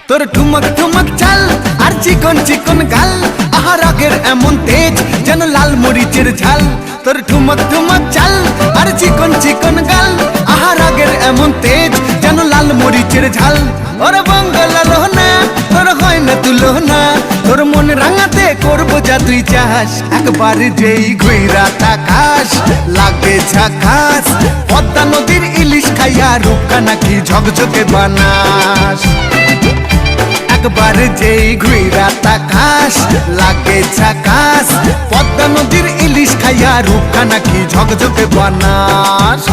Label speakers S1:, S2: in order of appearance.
S1: তোর ঠুমক ঠুমক চাল আর চিকন চিকন গাল, আহা রাগের এমন তেজ যেন লাল মরিচের ঝাল। তোর ঠুমক ঠুমক চাল আর চিকন চিকন গাল, আহা রাগের এমন তেজ যেন লাল মরিচের ঝাল। ওরে বঙ্গলা লোহনা তোর হয় না তুলনা, তোর মন রাঙাতে করবো যা তুই চাস। একবার যেই ঘুইরা তাকাস লাগে ঝাকাস, পদ্মা নদীর ইলিশ খাইয়া রূপকা নাকি ঝকঝকে বানাস। একবার যেই ঘুইরা তাকাস লাগে ঝাকাস, পদ্মা নদীর ইলিশ খাইয়া রূপকা নাকি ঝকঝকে বানাস।